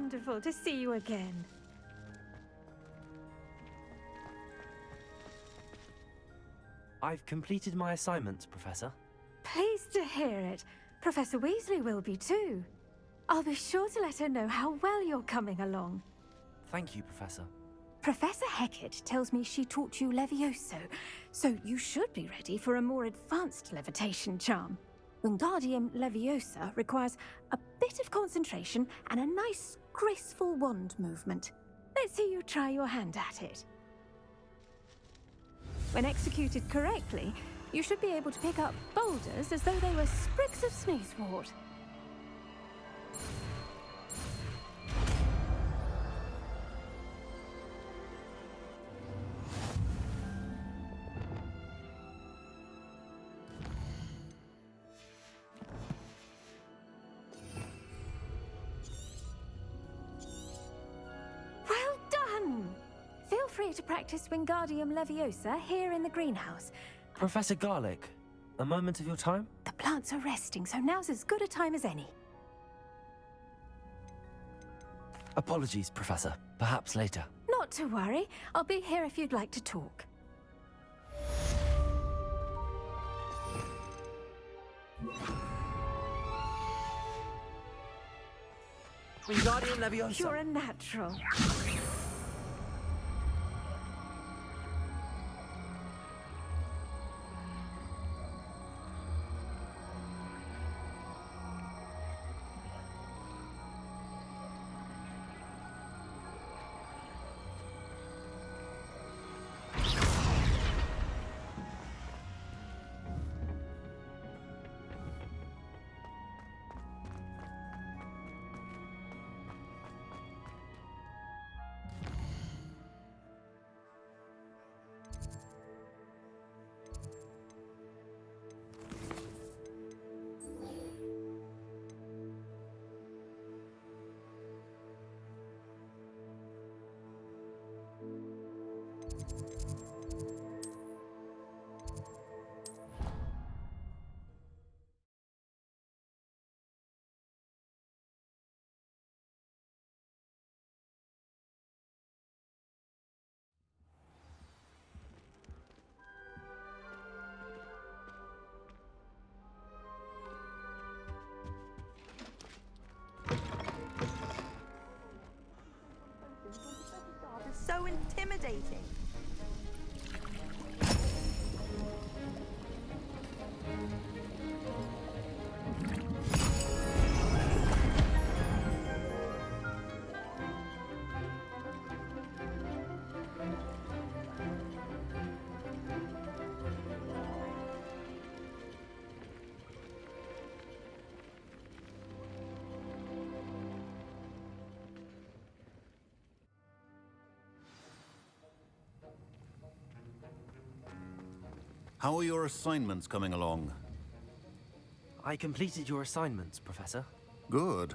wonderful to see you again. I've completed my assignments, Professor. Pleased to hear it. Professor Weasley will be too. I'll be sure to let her know how well you're coming along. Thank you, Professor. Professor Hecat tells me she taught you Levioso, so you should be ready for a more advanced levitation charm. Wingardium Leviosa requires a bit of concentration and a nice, graceful wand movement. Let's see you try your hand at it. When executed correctly, you should be able to pick up boulders as though they were sprigs of sneezewort. Well done! Feel free to practice Wingardium Leviosa here in the greenhouse. Professor Garlick, a moment of your time? The plants are resting, so now's as good a time as any. Apologies, Professor. Perhaps later. Not to worry. I'll be here if you'd like to talk. Wingardium Leviosa. You're a natural. So intimidating. How are your assignments coming along? I completed your assignments, Professor. Good.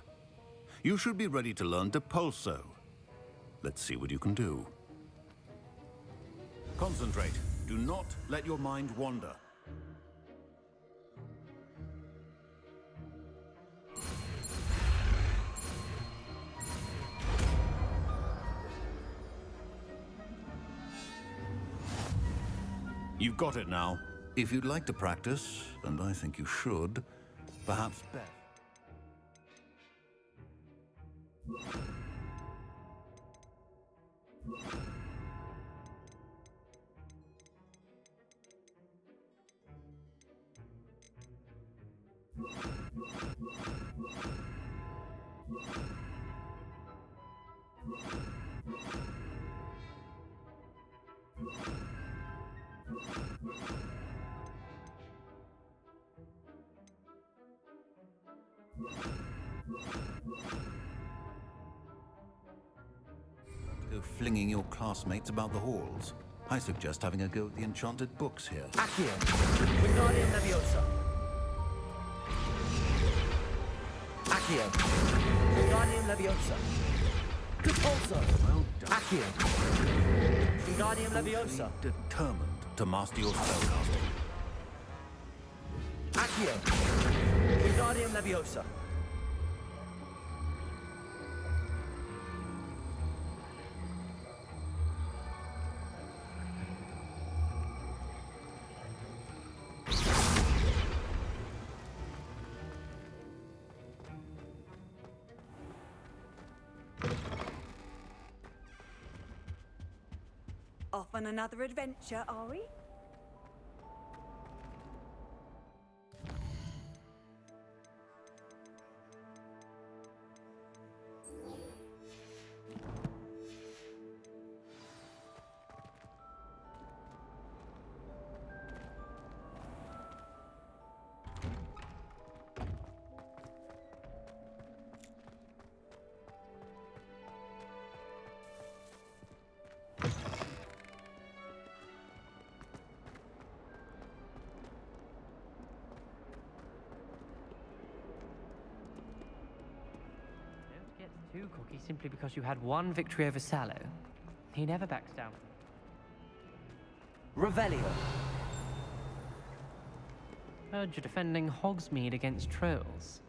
You should be ready to learn to pulso. Let's see what you can do. Concentrate. Do not let your mind wander. You've got it now. If you'd like to practice, and I think you should, perhaps Beth. Go flinging your classmates about the halls. I suggest having a go at the enchanted books here. Accio. Wingardium Leviosa. Accio. Wingardium Leviosa. Repulso. Well done. Accio. Wingardium Leviosa. Determined to master your spellcasting. Accio. Wingardium Leviosa. Off on another adventure, are we? Too cocky simply because you had one victory over Sallow. He never backs down. Revelio. Heard you're defending Hogsmeade against trolls.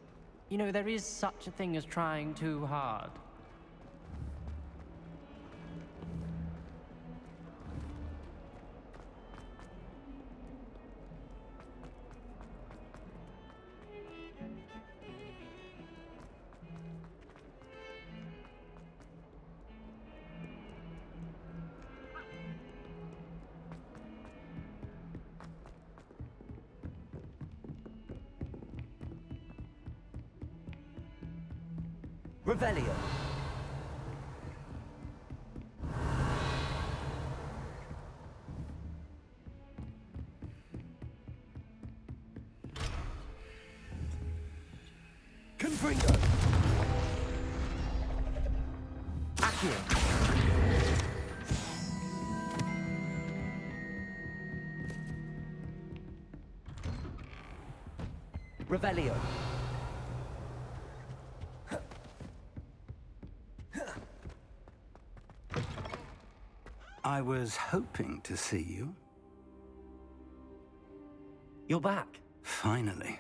You know, there is such a thing as trying too hard. Revelio. Confringo. Accio. Revelio. I was hoping to see you. You're back. Finally.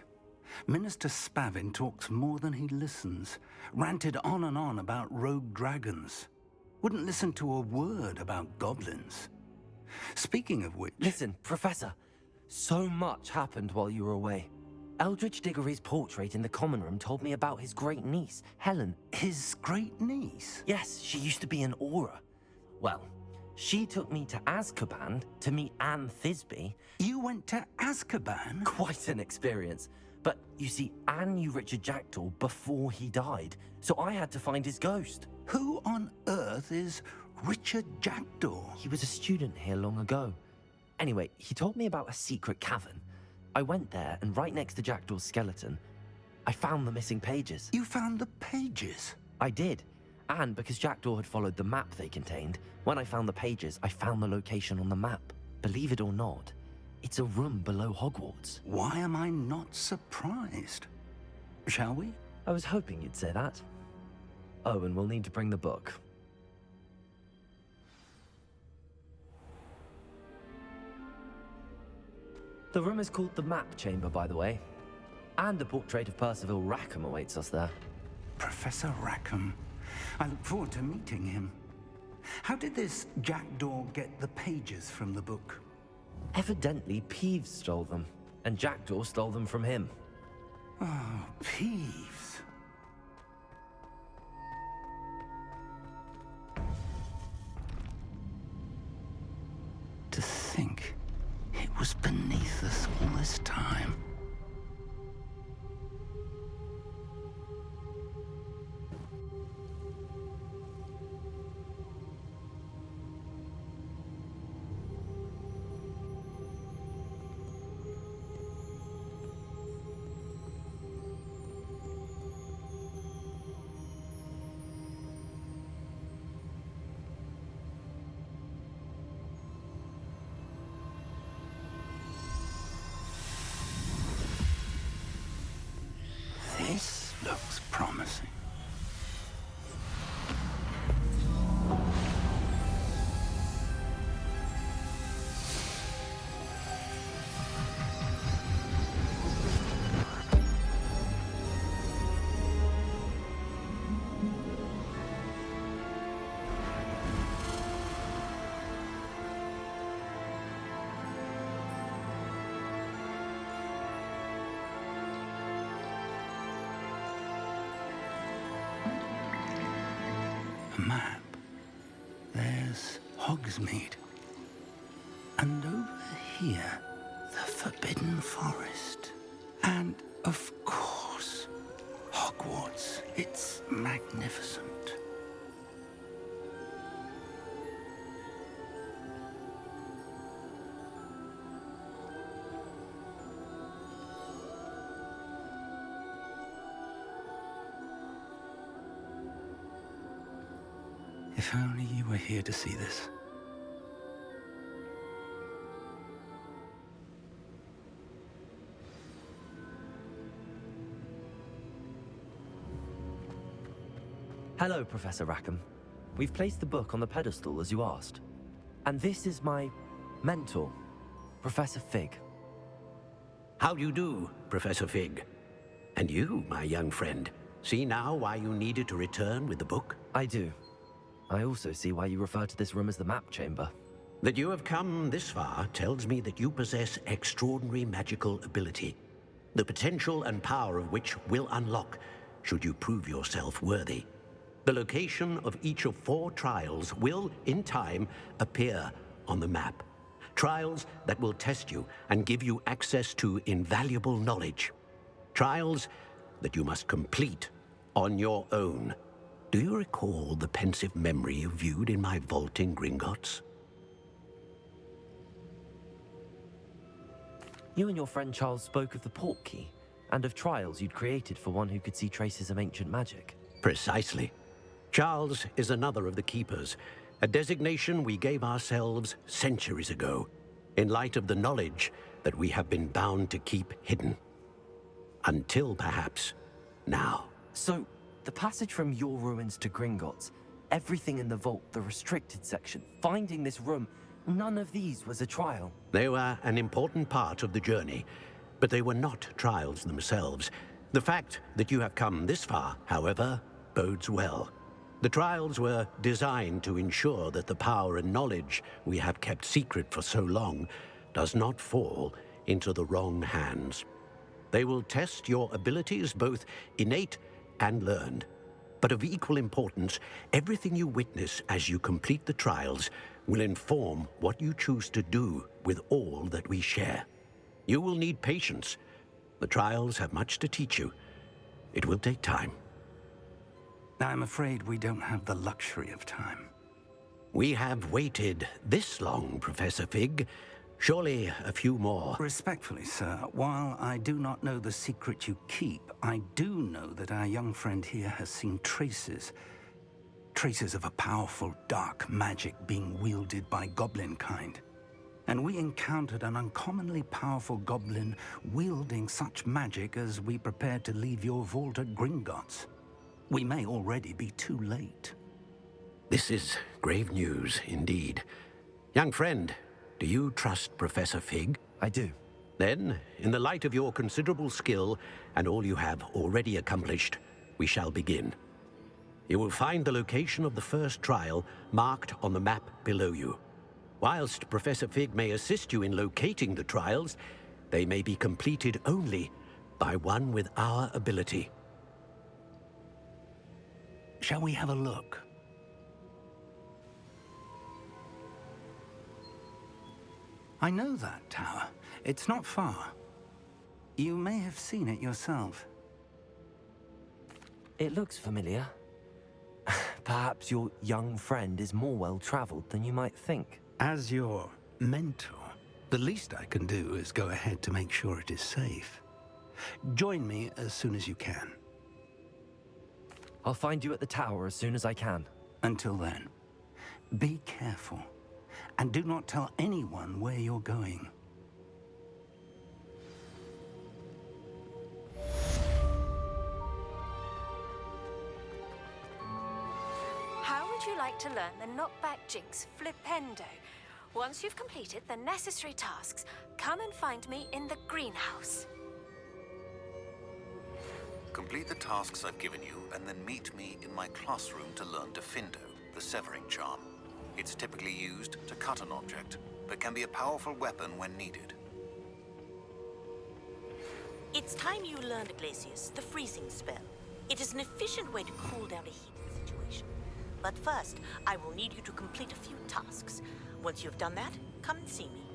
Minister Spavin talks more than he listens. Ranted on and on about rogue dragons. Wouldn't listen to a word about goblins. Speaking of which... Listen, Professor. So much happened while you were away. Eldridge Diggory's portrait in the common room told me about his great niece, Helen. His great niece? Yes, she used to be an Auror. Well, she took me to Azkaban to meet Anne Thisbe. You went to Azkaban? Quite an experience. But you see, Anne knew Richard Jackdaw before he died, so I had to find his ghost. Who on earth is Richard Jackdaw? He was a student here long ago. Anyway, he told me about a secret cavern. I went there, and right next to Jackdaw's skeleton, I found the missing pages. You found the pages? I did. And because Jackdaw had followed the map they contained, when I found the pages, I found the location on the map. Believe it or not, it's a room below Hogwarts. Why am I not surprised? Shall we? I was hoping you'd say that. Oh, and we'll need to bring the book. The room is called the Map Chamber, by the way. And a portrait of Percival Rackham awaits us there. Professor Rackham. I look forward to meeting him. How did this Jackdaw get the pages from the book? Evidently, Peeves stole them, and Jackdaw stole them from him. Oh, Peeves. To think it was beneath us all this time. This looks promising. A map. There's Hogsmeade. And over here, the Forbidden Forest. And, of course, Hogwarts. It's magnificent. If only you were here to see this. Hello, Professor Rackham. We've placed the book on the pedestal as you asked. And this is my mentor, Professor Fig. How do you do, Professor Fig? And you, my young friend, see now why you needed to return with the book? I do. I also see why you refer to this room as the map chamber. That you have come this far tells me that you possess extraordinary magical ability, the potential and power of which will unlock should you prove yourself worthy. The location of each of 4 trials will, in time, appear on the map. Trials that will test you and give you access to invaluable knowledge. Trials that you must complete on your own. Do you recall the pensive memory you viewed in my vault in Gringotts? You and your friend Charles spoke of the port key, and of trials you'd created for one who could see traces of ancient magic. Precisely. Charles is another of the Keepers, a designation we gave ourselves centuries ago, in light of the knowledge that we have been bound to keep hidden. Until, perhaps, now. So, the passage from your ruins to Gringotts, everything in the vault, the restricted section, finding this room, none of these was a trial. They were an important part of the journey, but they were not trials themselves. The fact that you have come this far, however, bodes well. The trials were designed to ensure that the power and knowledge we have kept secret for so long does not fall into the wrong hands. They will test your abilities, both innate and learned. But of equal importance, everything you witness as you complete the trials will inform what you choose to do with all that we share. You will need patience. The trials have much to teach you. It will take time. I'm afraid we don't have the luxury of time. We have waited this long, Professor Fig. Surely a few more. Respectfully, sir, while I do not know the secret you keep, I do know that our young friend here has seen traces of a powerful dark magic being wielded by goblin kind. And we encountered an uncommonly powerful goblin wielding such magic as we prepared to leave your vault at Gringotts. We may already be too late. This is grave news indeed. Young friend, do you trust Professor Fig? I do. Then, in the light of your considerable skill and all you have already accomplished, we shall begin. You will find the location of the first trial marked on the map below you. Whilst Professor Fig may assist you in locating the trials, they may be completed only by one with our ability. Shall we have a look? I know that tower. It's not far. You may have seen it yourself. It looks familiar. Perhaps your young friend is more well-traveled than you might think. As your mentor, the least I can do is go ahead to make sure it is safe. Join me as soon as you can. I'll find you at the tower as soon as I can. Until then, be careful, and do not tell anyone where you're going. How would you like to learn the knockback jinx flipendo? Once you've completed the necessary tasks, come and find me in the greenhouse. Complete the tasks I've given you, and then meet me in my classroom to learn Defindo, the severing charm. It's typically used to cut an object, but can be a powerful weapon when needed. It's time you learned, Glacius, the freezing spell. It is an efficient way to cool down a heated situation. But first, I will need you to complete a few tasks. Once you've done that, come and see me.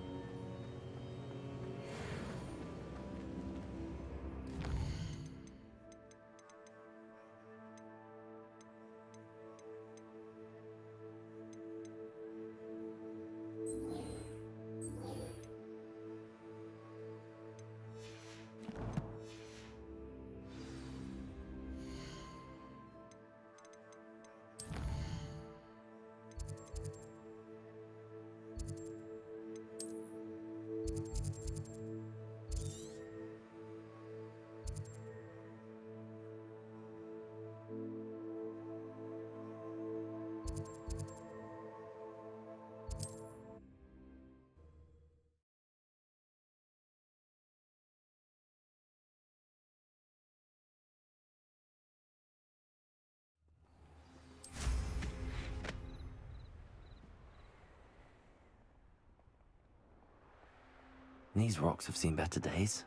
These rocks have seen better days.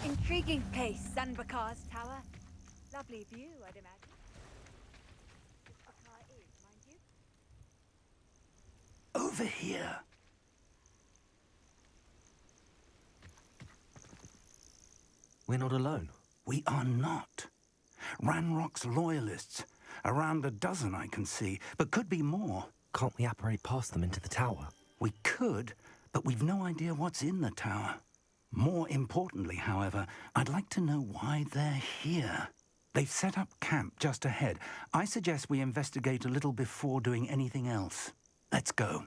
Intriguing place, Sanbakar's tower. Lovely view, I'd imagine. Bakar is, mind you. Over here. We're not alone. We are not. Ranrock's loyalists. Around a dozen I can see, but could be more. Can't we apparate past them into the tower? We could, but we've no idea what's in the tower. More importantly, however, I'd like to know why they're here. They've set up camp just ahead. I suggest we investigate a little before doing anything else. Let's go.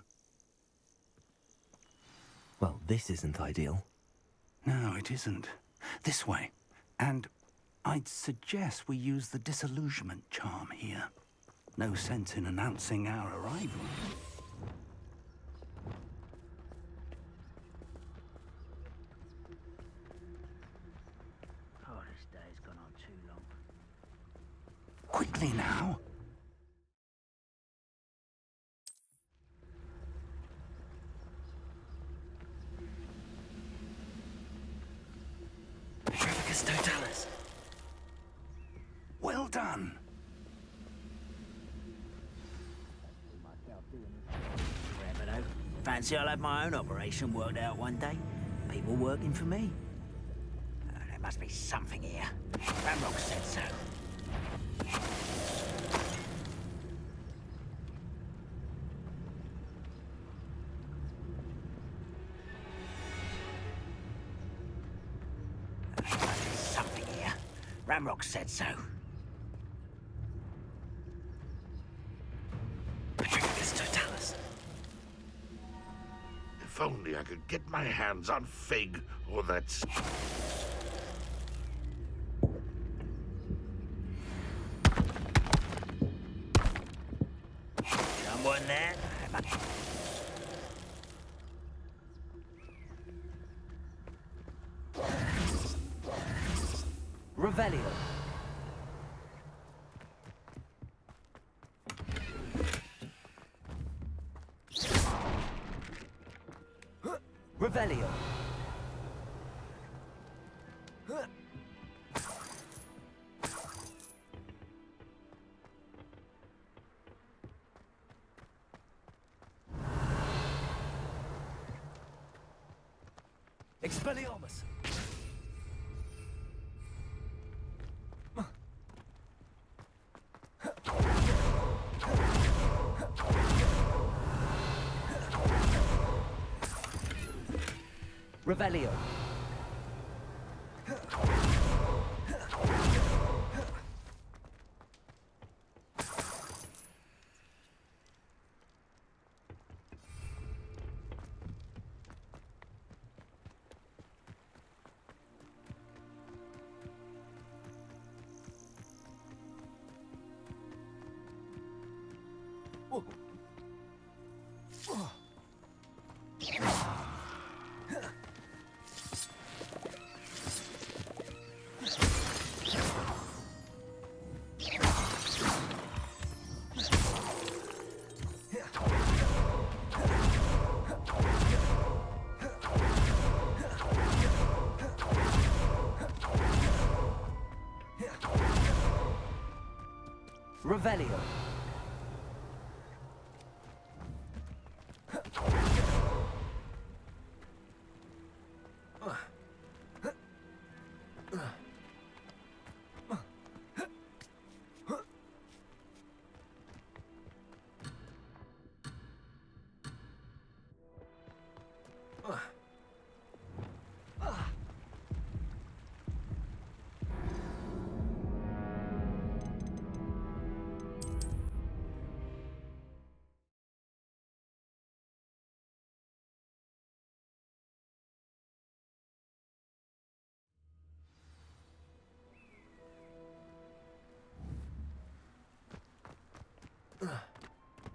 Well, this isn't ideal. No, it isn't. This way. And I'd suggest we use the disillusionment charm here. No sense in announcing our arrival. Oh, this day's gone on too long. Quickly now. Petrificus totalis. Well done. Forever though. Fancy I'll have my own operation worked out one day. People working for me. There must be something here. Ramrock said so. There must be something here. Ramrock said so. Petrificus totalis. If only I could get my hands on Fig or that... Someone there? Revelio. Revelio. Expelliarmus. Revelio. Revelio.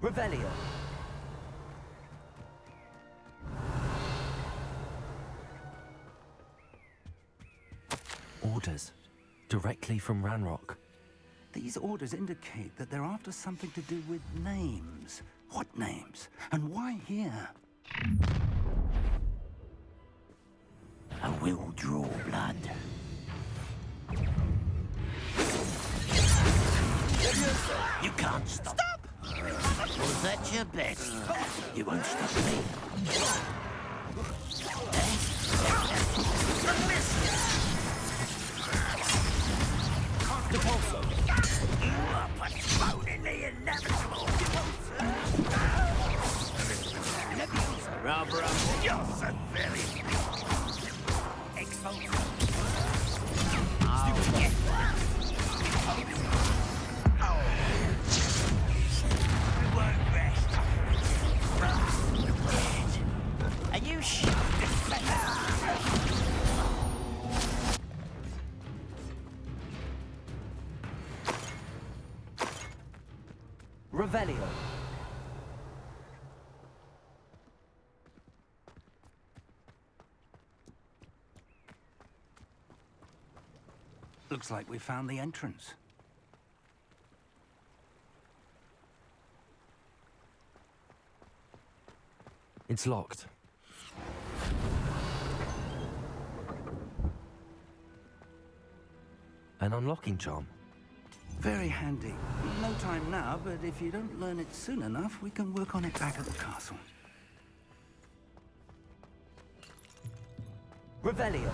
Revelio. Orders. Directly from Ranrock. These orders indicate that they're after something to do with names. What names? And why here? I will draw blood. You can't stop. Stop! Was that your best? You won't stop me. Depulso. You are postponing the inevitable. Depulso. Rather up. You're so very... Expulso. I'll get that. We won't rest. Are you sure? Revelio. Looks like we found the entrance. It's locked. An unlocking charm. Very handy. No time now, but if you don't learn it soon enough, we can work on it back at the castle. Revelio.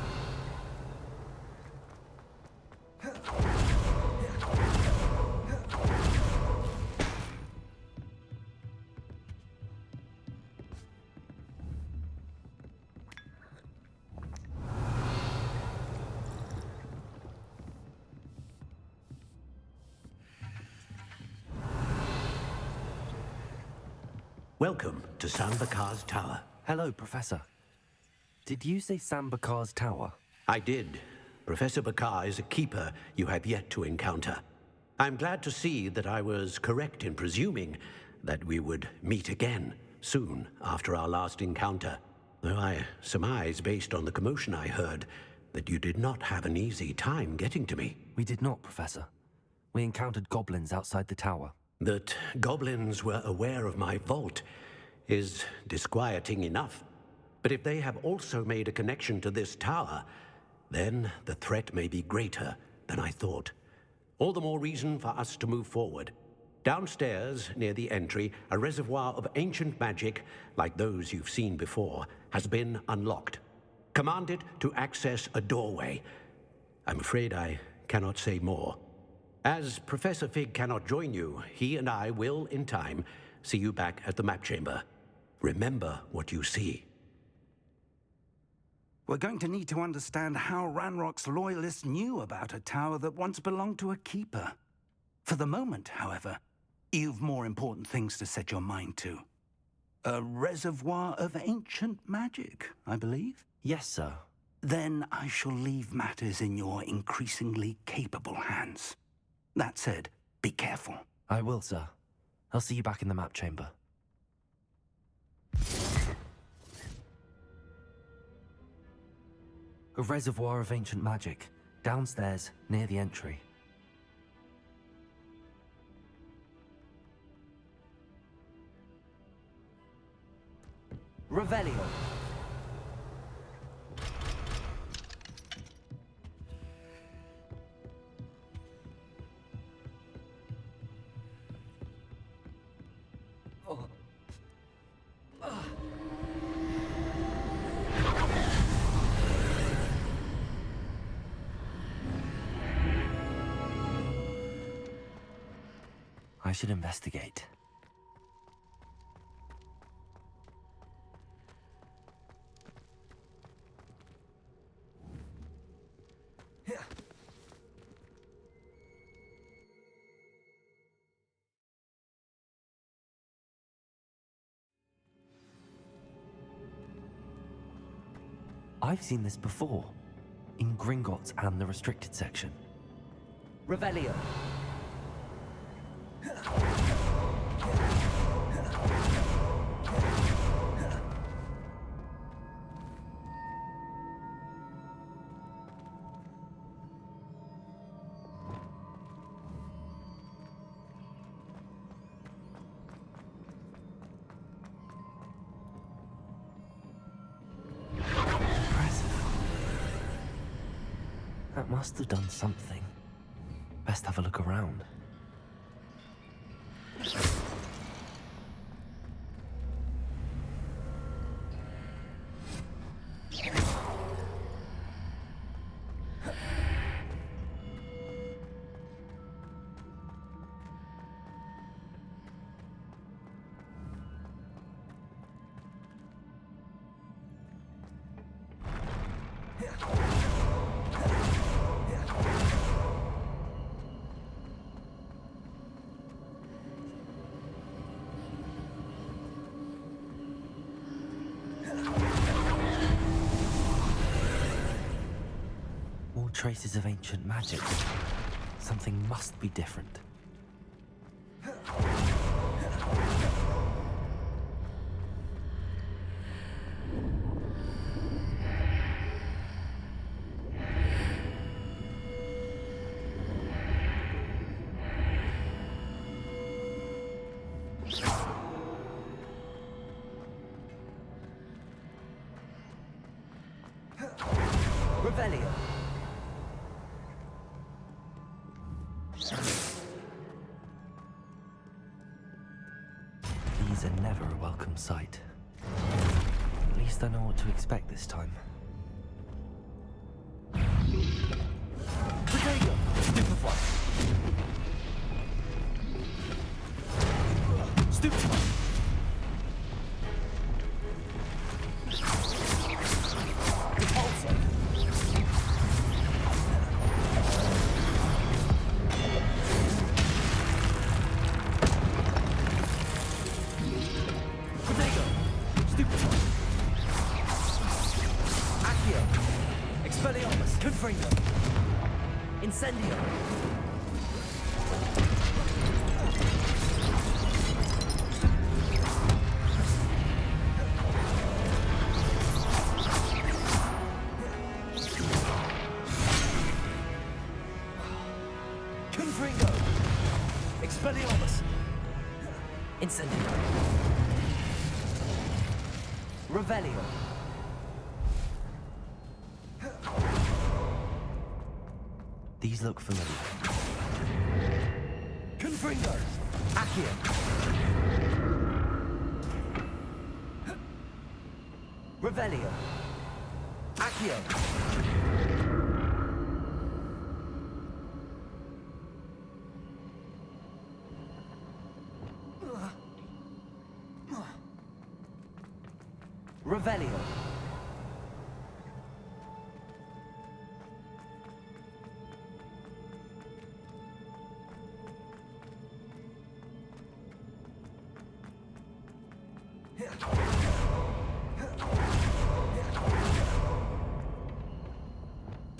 Welcome to Sambakar's Tower. Hello, Professor. Did you say Sambakar's Tower? I did. Professor Bakar is a keeper you have yet to encounter. I'm glad to see that I was correct in presuming that we would meet again soon after our last encounter. Though I surmise, based on the commotion I heard, that you did not have an easy time getting to me. We did not, Professor. We encountered goblins outside the tower. That goblins were aware of my vault is disquieting enough. But if they have also made a connection to this tower, then the threat may be greater than I thought. All the more reason for us to move forward. Downstairs, near the entry, a reservoir of ancient magic, like those you've seen before, has been unlocked. Command it to access a doorway. I'm afraid I cannot say more. As Professor Fig cannot join you, he and I will, in time, see you back at the map chamber. Remember what you see. We're going to need to understand how Ranrock's loyalists knew about a tower that once belonged to a keeper. For the moment, however, you've more important things to set your mind to. A reservoir of ancient magic, I believe? Yes, sir. Then I shall leave matters in your increasingly capable hands. That said, be careful. I will, sir. I'll see you back in the map chamber. A reservoir of ancient magic, downstairs, near the entry. Revelio. I should investigate. I've seen this before, in Gringotts and the restricted section. Revelio. That must have done something. Best have a look around. More traces of ancient magic. Something must be different. Revelio. These are never a welcome sight. At least I know what to expect this time. Potato! Stupefy! Stupefy! Repulsor! Potato! Stupefy! Accio! Expelliarmus! Confringo! Incendio! Confringo! Expelliarmus! Incendio! Revelio! These look familiar. Confringo! Accio! Revelio! Accio! Revelio!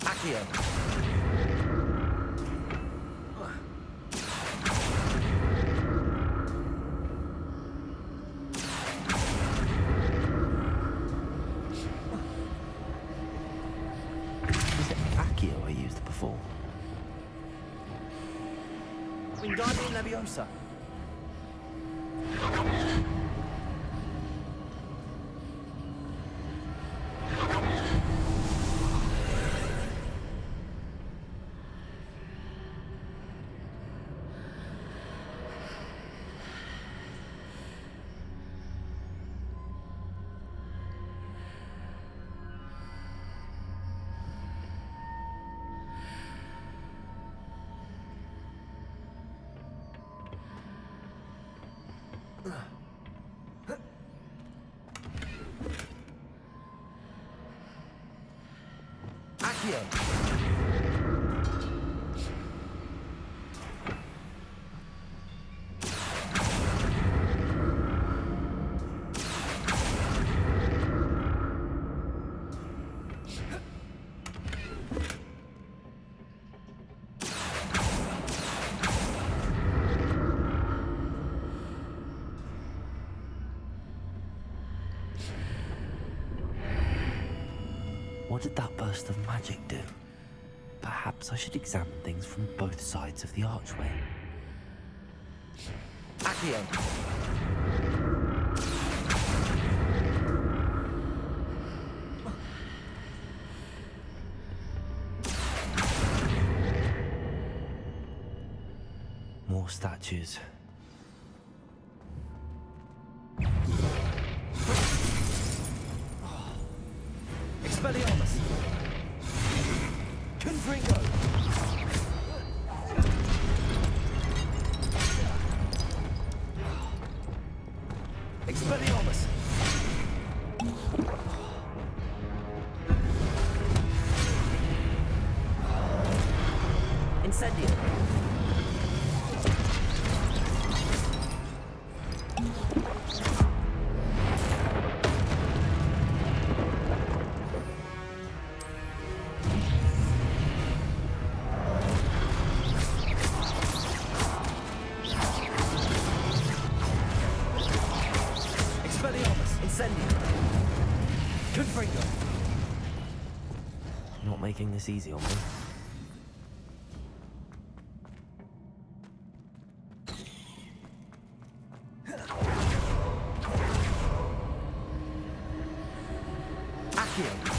Accio! Was it Accio I used before? Wingardium Leviosa! Accio! What did that burst of magic do? Perhaps I should examine things from both sides of the archway. Accio! More statues. Expelliarmus! Confringo! Expelliarmus! Incendio! Not making this easy on me. Accio!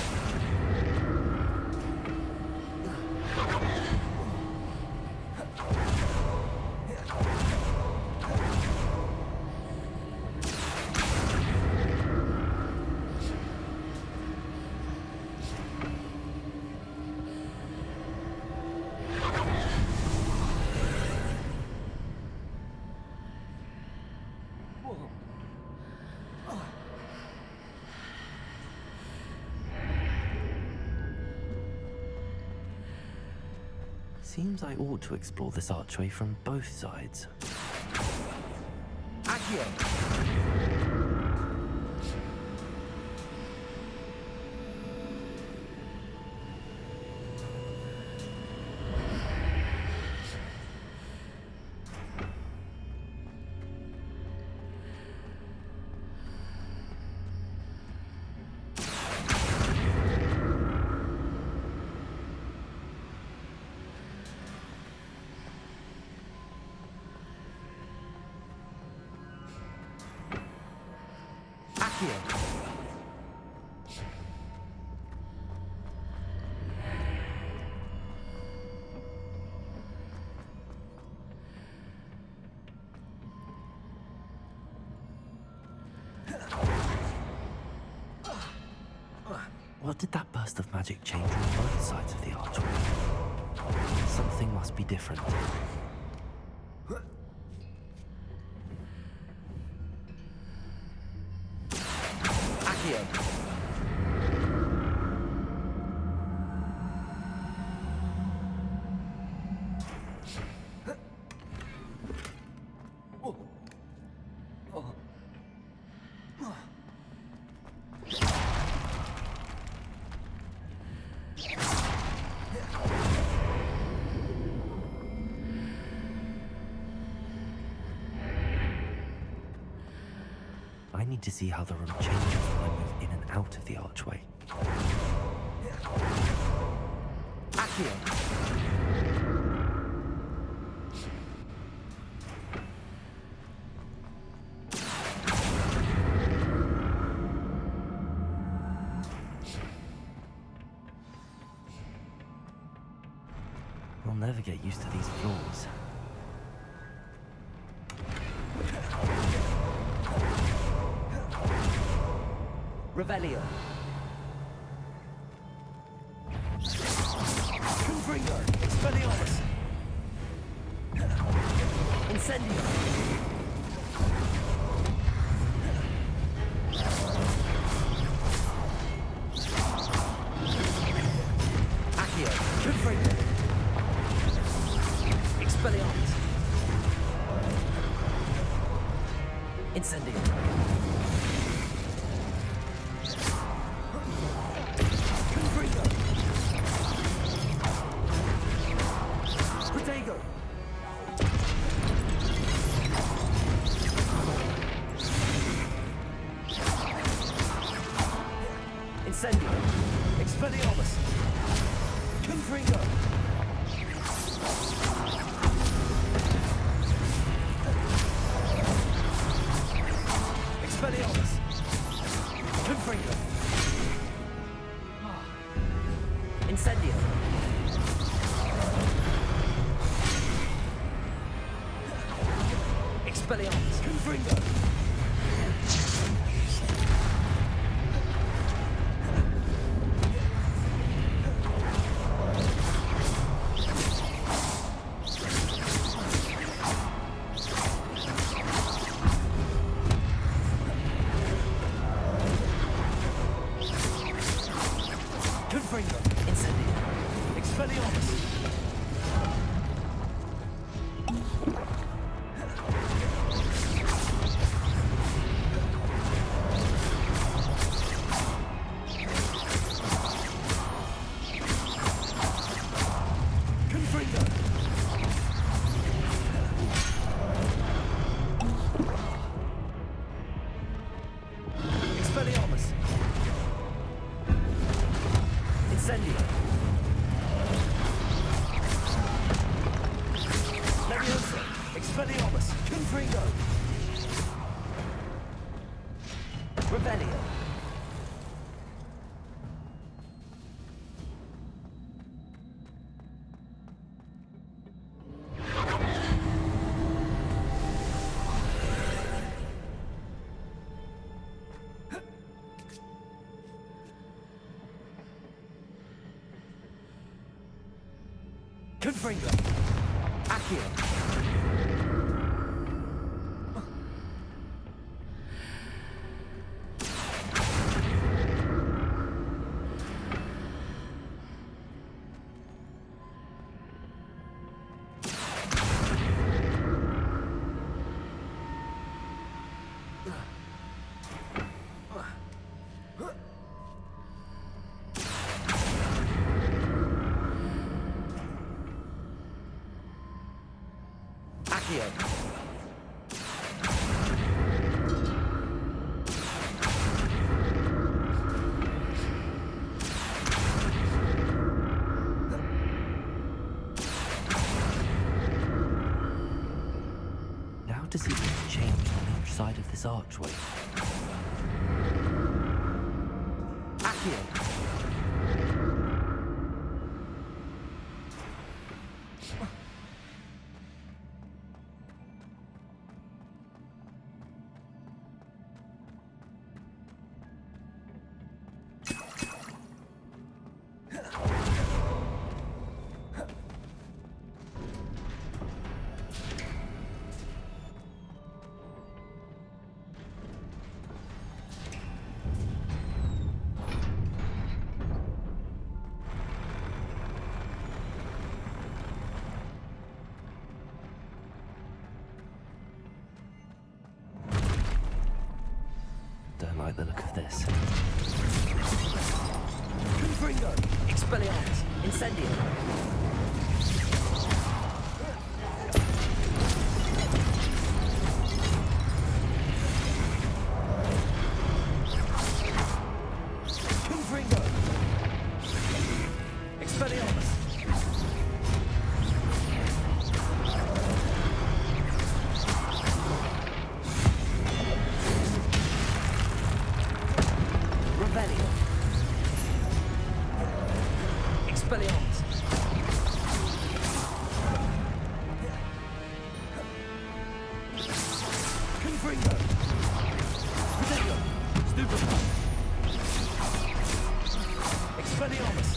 Seems I ought to explore this archway from both sides. Accio! What did that burst of magic change on both sides of the archway? Something must be different. Accio! I need to see how the room changes when I move in and out of the archway. Accio! I'll never get used to these floors. Revelio. Confringo. Expelliarmus. Incendio. Accio. Confringo. Expelliarmus. Incendio. Incendio. Expelliarmus. Confringo. Expelliarmus. Expelliarmus! Confringo! Confringo! Accio! Now to see what's changed on each side of this archway. Accio! Don't like the look of this. Confringo! Expelliarmus! Incendio! Confringo! Expelliarmus! Expelliarmus! Confringo! Protego! Stupefy! Expelliarmus!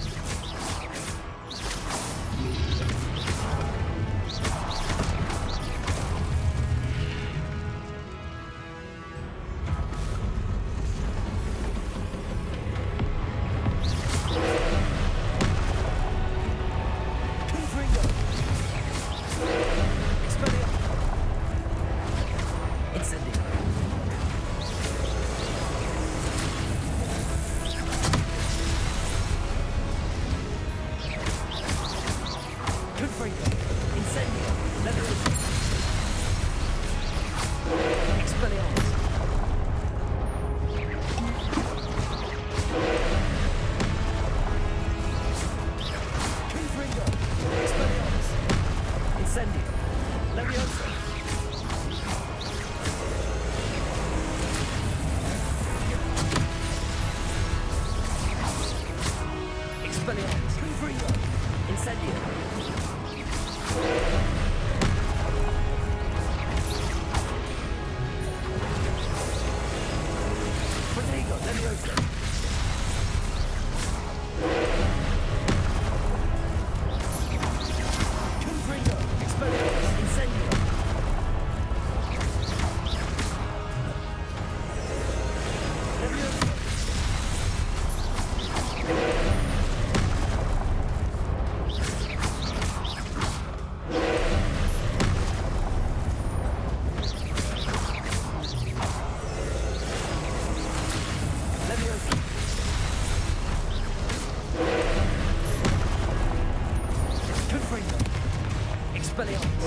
Expelliarmus!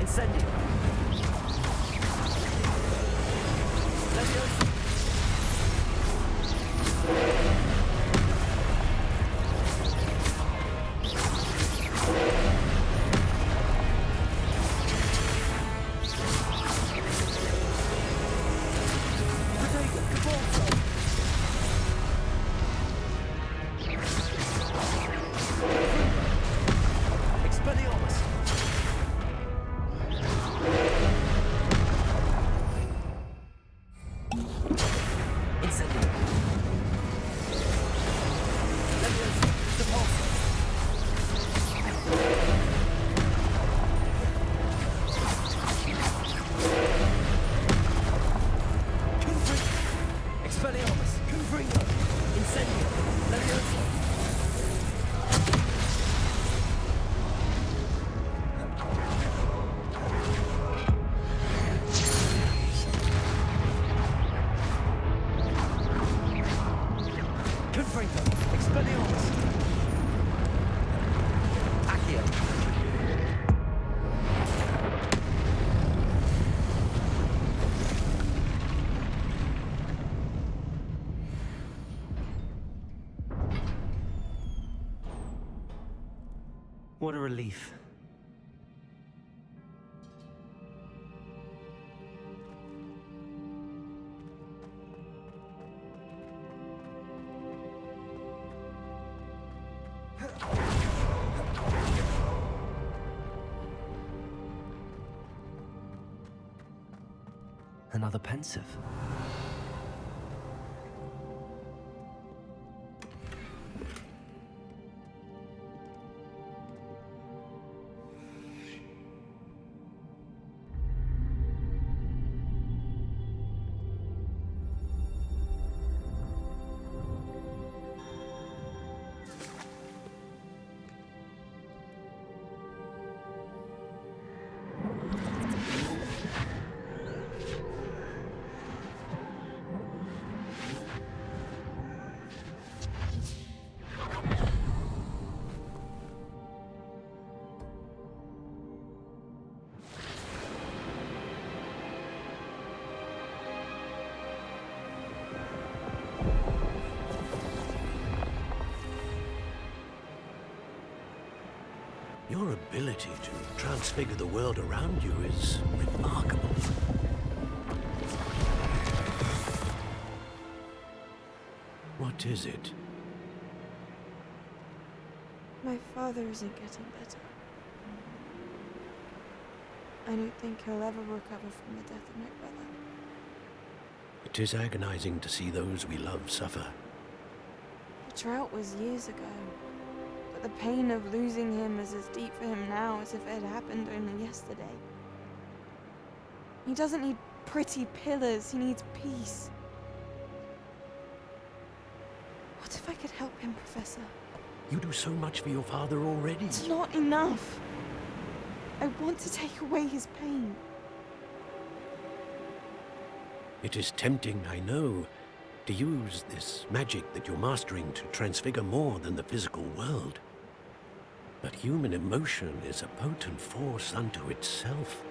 Incendio! Leviosa! What a relief. Another pensive. Your ability to transfigure the world around you is remarkable. What is it? My father isn't getting better. I don't think he'll ever recover from the death of my brother. It is agonizing to see those we love suffer. The drought was years ago. But the pain of losing him is as deep for him now as if it had happened only yesterday. He doesn't need pretty pillars, he needs peace. What if I could help him, Professor? You do so much for your father already. It's not enough. I want to take away his pain. It is tempting, I know, to use this magic that you're mastering to transfigure more than the physical world. But human emotion is a potent force unto itself.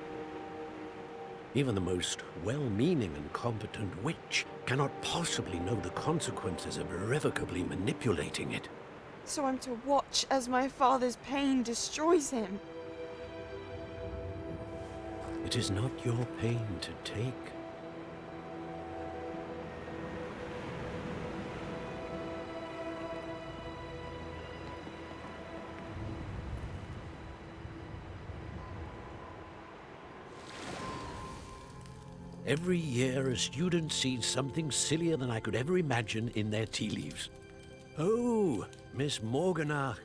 Even the most well-meaning and competent witch cannot possibly know the consequences of irrevocably manipulating it. So I'm to watch as my father's pain destroys him. It is not your pain to take. Every year, a student sees something sillier than I could ever imagine in their tea leaves. Oh, Miss Morganach,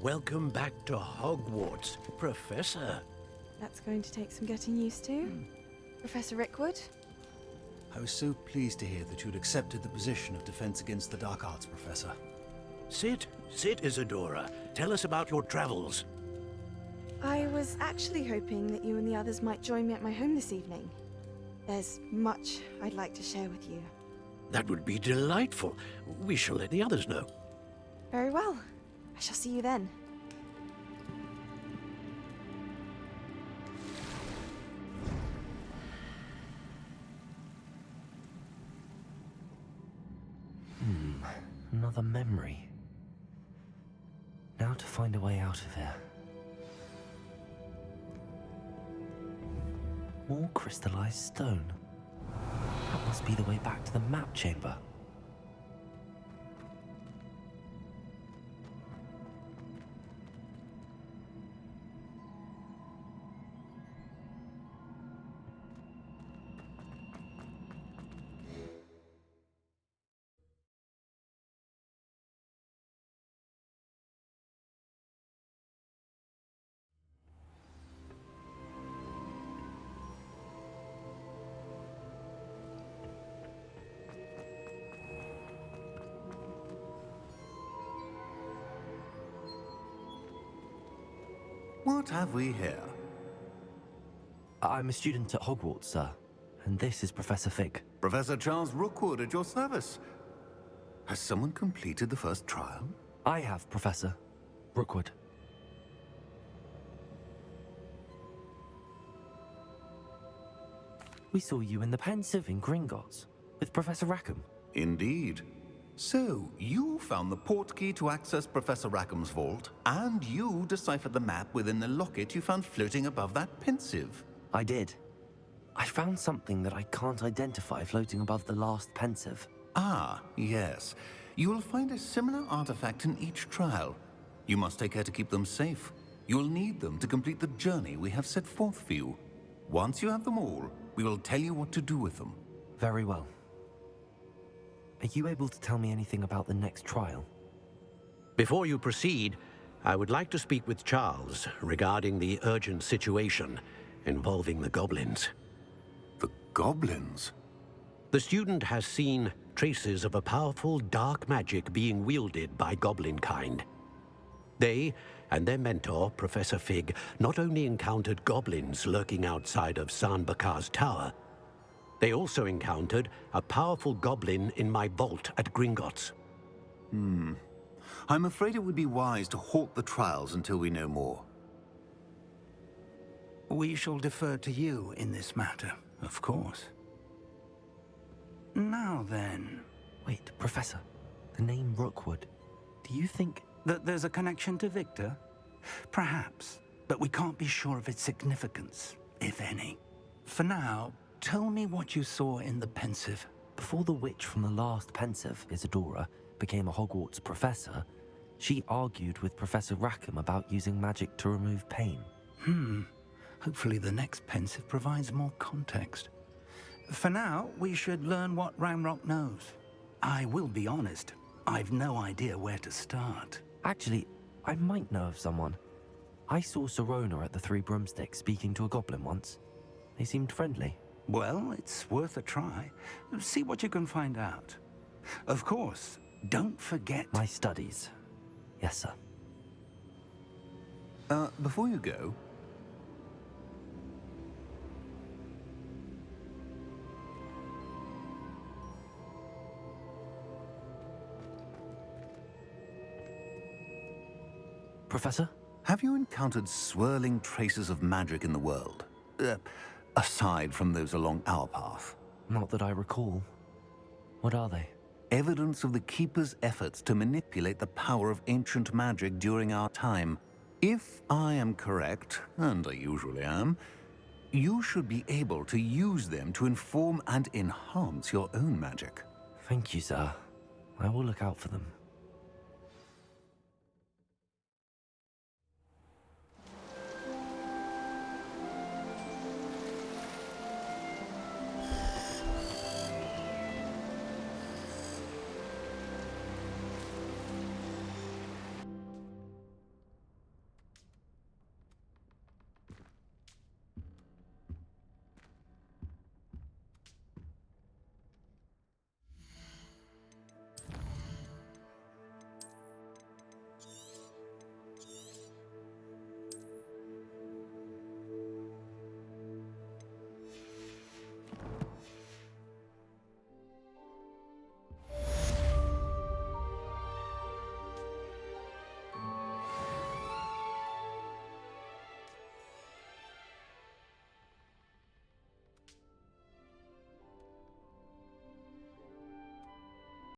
welcome back to Hogwarts, Professor. That's going to take some getting used to. Professor Rickwood? I was so pleased to hear that you'd accepted the position of Defense Against the Dark Arts, Professor. Sit, Isidora. Tell us about your travels. I was actually hoping that you and the others might join me at my home this evening. There's much I'd like to share with you. That would be delightful. We shall let the others know. Very well. I shall see you then. Another memory. Now to find a way out of here. More crystallized stone. That must be the way back to the map chamber. What have we here? I'm a student at Hogwarts, sir. And this is Professor Fig. Professor Charles Rookwood at your service. Has someone completed the first trial? I have, Professor Rookwood. We saw you in the pensive in Gringotts with Professor Rackham. Indeed. So, you found the portkey to access Professor Rackham's vault, and you deciphered the map within the locket you found floating above that pensive. I did. I found something that I can't identify floating above the last pensive. Ah, yes. You will find a similar artifact in each trial. You must take care to keep them safe. You'll need them to complete the journey we have set forth for you. Once you have them all, we will tell you what to do with them. Very well. Are you able to tell me anything about the next trial? Before you proceed, I would like to speak with Charles regarding the urgent situation involving the goblins. The goblins? The student has seen traces of a powerful dark magic being wielded by goblin kind. They and their mentor, Professor Fig, not only encountered goblins lurking outside of Sanbakar's tower, they also encountered a powerful goblin in my vault at Gringotts. I'm afraid it would be wise to halt the trials until we know more. We shall defer to you in this matter, of course. Now then... Wait, Professor. The name Rookwood. Do you think... that there's a connection to Victor? Perhaps, but we can't be sure of its significance, if any. For now, tell me what you saw in the pensive. Before the witch from the last pensive, Isidora, became a Hogwarts professor, she argued with Professor Rackham about using magic to remove pain. Hopefully the next pensive provides more context. For now, we should learn what Ranrock knows. I will be honest, I've no idea where to start. Actually, I might know of someone. I saw Sirona at the Three Broomsticks speaking to a goblin once. They seemed friendly. Well, it's worth a try. See what you can find out. Of course, don't forget... my studies. Yes, sir. Before you go... Professor? Have you encountered swirling traces of magic in the world? Aside from those along our path? Not that I recall. What are they? Evidence of the Keeper's efforts to manipulate the power of ancient magic during our time. If I am correct, and I usually am, you should be able to use them to inform and enhance your own magic. Thank you, sir. I will look out for them.